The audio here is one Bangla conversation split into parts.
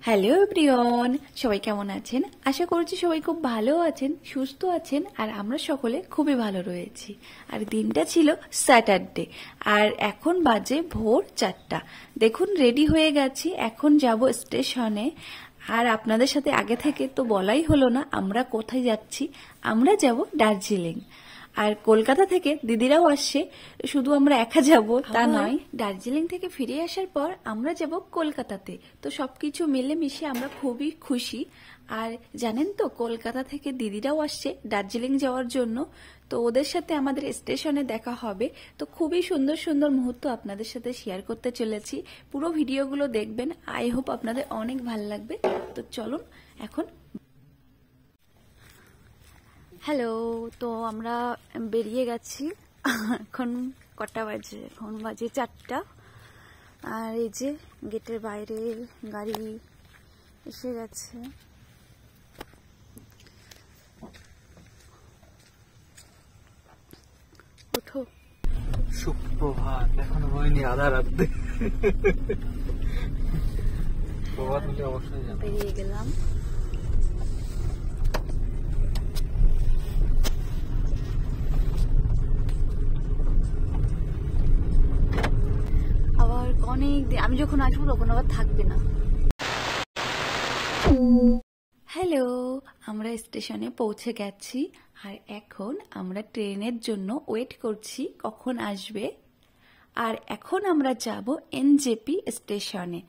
হ্যালো এভরিওয়ান, সবাই কেমন আছেন? আশা করছি সবাই খুব ভালো আছেন, সুস্থ আছেন, আর আমরা সকলে খুবই ভালো রয়েছি। আর দিনটা ছিল স্যাটারডে, আর এখন বাজে ভোর 4টা। দেখুন রেডি হয়ে গেছি, এখন যাব স্টেশনে। আর আপনাদের সাথে আগে থেকে তো বলাই হলো না আমরা কোথায় যাচ্ছি। আমরা যাব দার্জিলিং। আর কলকাতা থেকে দিদিরাও আসছে, শুধু আমরা একা যাব তা নয়। দার্জিলিং থেকে ফিরে আসার পর আমরা যাব কলকাতাতে। তো সবকিছু মিলে মিশে আমরা খুবই খুশি। আর জানেন তো, কলকাতা থেকে দিদিরাও আসছে দার্জিলিং যাওয়ার জন্য। তো ওদের সাথে আমাদের স্টেশনে দেখা হবে। তো খুবই সুন্দর সুন্দর মুহূর্ত আপনাদের সাথে শেয়ার করতে চলেছি। পুরো ভিডিওগুলো দেখবেন, আই হোপ আপনাদের অনেক ভালো লাগবে। তো চলুন এখন। হ্যালো, তো আমরা বেরিয়ে গেছি। এখন কটা বাজে? এখন বাজে 4টা। আর এই যে গেটের বাইরে গাড়ি এসে গেছে। ওঠো। সুপ্রভাত। এখন হয়নি, আধা রাত্রে প্রভাত হলে অবশ্যই জানো। বেরিয়ে গেলাম। আবার অনেক দিন আমি যখন আসবো তখন আবার থাকবে না। হ্যালো, আমরা স্টেশনে পৌঁছে গেছি। আর এখন আমরা ট্রেনের জন্য ওয়েট করছি কখন আসবে। আর এখন আমরা যাব এনজেপি স্টেশনে।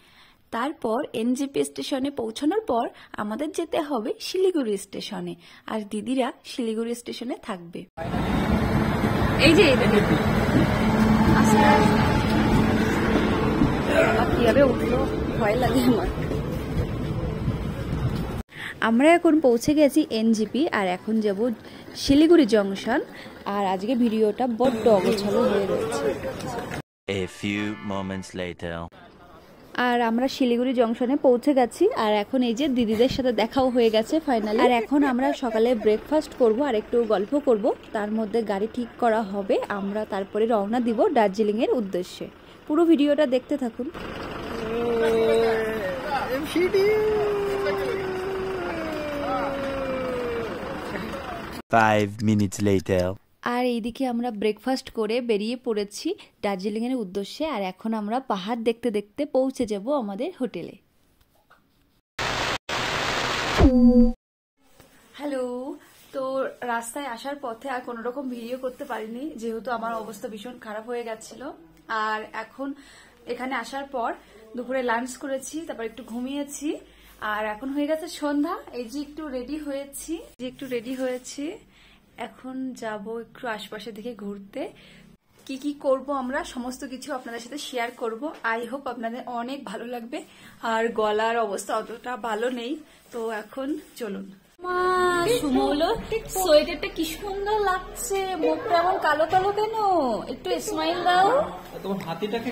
তারপর এনজেপি স্টেশনে পৌঁছানোর পর আমাদের যেতে হবে শিলিগুড়ি স্টেশনে। আর দিদিরা শিলিগুড়ি স্টেশনে থাকবে। এই যে কিভাবে উঠলো, ভয় লাগে আমার। আমরা এখন পৌঁছে গেছি এনজেপি, আর এখন যাব শিলিগুড়ি জংশন। আর আজকে ভিডিওটা বড্ড অগোছালো হয়ে রয়েছে। A few moments later. আর আমরা শিলিগুড়ি জংশনে পৌঁছে গেছি। আর এখন এই যে দিদিদের সাথে দেখাও হয়ে গেছে ফাইনালি। আর এখন আমরা সকালে ব্রেকফাস্ট করব আর একটু গল্প করব। তার মধ্যে গাড়ি ঠিক করা হবে, আমরা তারপরে রওনা দিব দার্জিলিং এর উদ্দেশ্যে। পুরো ভিডিওটা দেখতে থাকুন। 5 minutes later. আর এইদিকে আমরা ব্রেকফাস্ট করে বেরিয়ে পড়েছি দার্জিলিং এর উদ্দেশ্যে। আর এখন আমরা পাহাড় দেখতে দেখতে পৌঁছে যাব আমাদের হোটেলে। হ্যালো, তো রাস্তায় আসার পথে আর কোনো রকম ভিডিও করতে পারিনি, যেহেতু আমার অবস্থা ভীষণ খারাপ হয়ে গেছিল। আর এখন এখানে আসার পর দুপুরে লাঞ্চ করেছি, তারপর একটু ঘুমিয়েছি। আর এখন হয়ে গেছে সন্ধ্যা। এই যে একটু রেডি হয়েছি, এখন যাব একটু আশপাশের দিকে ঘুরতে। কি কি করব আমরা সমস্ত কিছু আপনাদের সাথে শেয়ার করব। আই হোপ আপনাদের অনেক ভালো লাগবে। আর গলার অবস্থা অতটা ভালো নেই, তো এখন চলুন। সুমৌল, সোয়েটারটা কি সুন্দর লাগছে, মুখটা এমন কালো কালো কেন? একটু স্মাইল দাও। তোমার হাতিটাকে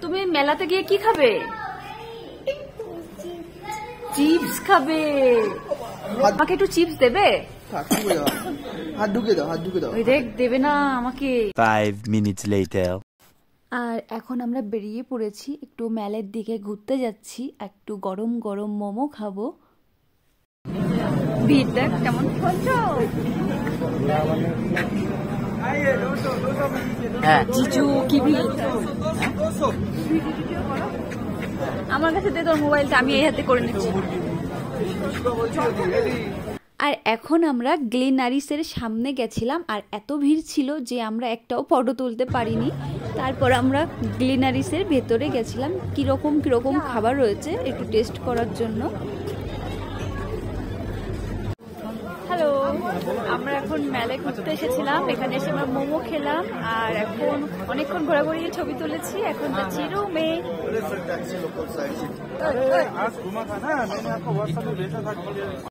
তুমি মেলাতে গিয়ে কি খাবে? চিপস খাবে? আমাকে একটু চিপস দেবে? হাত ঢুকে দাও। ওই দেখ, দেবে না আমাকে। 5 minutes later. আর এখন আমরা বেরিয়ে পড়েছি, একটু মেলের দিকে ঘুরতে যাচ্ছি, একটু গরম গরম মোমো খাবো। ভিড় দেখ কেমন। জিজু কি ভিড়। আমার কাছে দে তোর মোবাইলটা, আমি এই হাতে করে নিচ্ছি। আর এখন আমরা গ্লেনারিসের সামনে গেছিলাম, আর এত ভিড় ছিল যে আমরা একটাও ফটো তুলতে পারিনি। তারপর আমরা গ্লেনারিসের ভেতরে গেছিলাম, কিরকম কিরকম খাবার রয়েছে একটু টেস্ট করার জন্য। হ্যালো, আমরা এখন মেলে ঘুরতে এসেছিলাম, এখানে এসে আমরা মোমো খেলাম। আর এখন অনেকক্ষণ ঘোরাঘুরি ছবি তুলেছি, এখন যাচ্ছি রুমে।